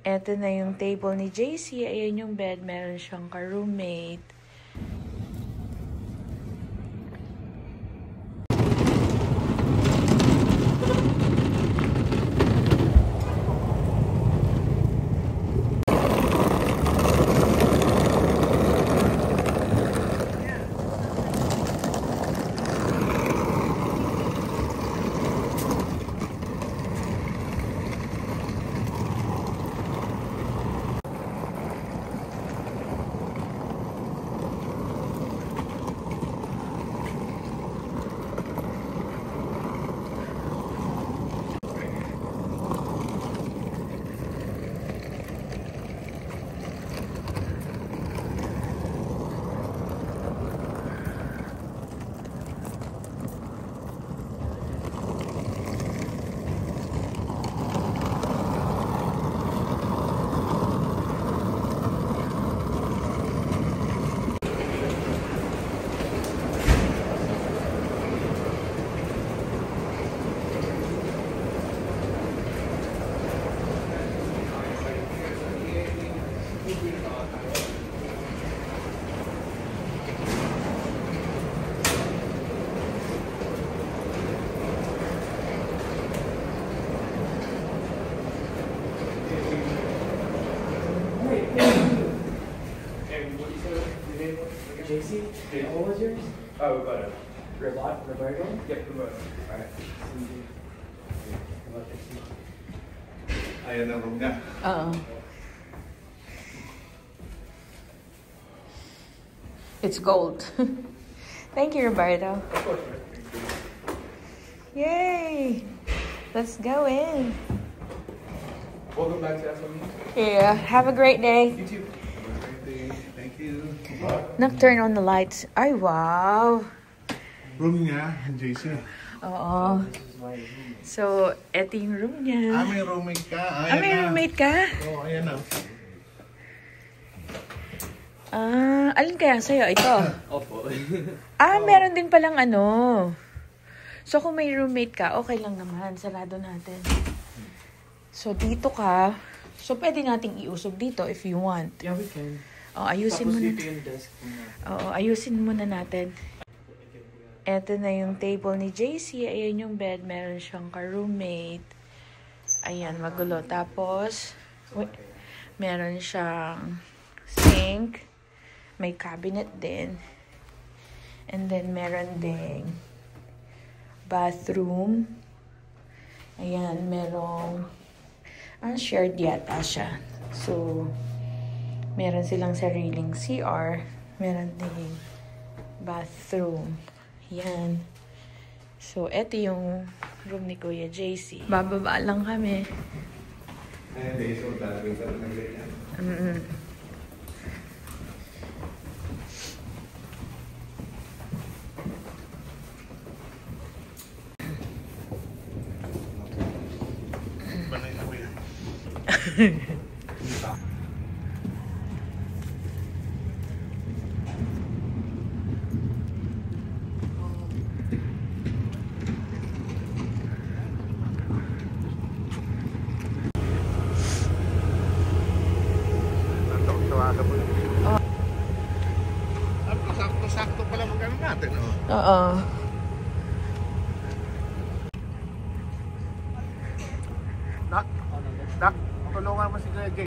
Eto na yung table ni JC. Ayan yung bed. Meron siyang ka-roommate. JC, what was yours? Oh, Roberto. Roberto? Yep, Roberto. Alright. Ayan ang room niya. It's gold. Thank you, Roberto. Of course, right? Yay! Let's go in. Welcome back to SME. Yeah, have a great day. You too. Have a great day. Thank you. Nak, turn on the lights. Ay, wow. Room niya, JC. Oo. So, eto yung room niya. May roommate ka. Ayan May na. roommate ka? Oo, ayan na. Alin kaya sa'yo? Ito? Opo. Meron din palang ano. So, kung may roommate ka, okay lang naman. Sarado natin. So, dito ka. So, pwede nating iusog dito if you want. Yeah, we can. Ayusin mo na. Tapos dito yung desk muna. Oo, ayusin muna natin. Eto na yung table ni JC. Ayan yung bed. Meron siyang ka-roommate. Ayan, magulo. Tapos, meron siyang sink. May cabinet din. And then, meron ding bathroom. Ayan, merong shared yata siya. So, meron silang sariling CR. Meron ding bathroom. Yan. So, eto yung room ni Kuya JC. Bababa lang kami. Ayan, day. So, talagang ganyan. Banay na ko yan. Sakto pala magkano natin, oh. Oo. Dak, tulungan mo si Kuya Jay.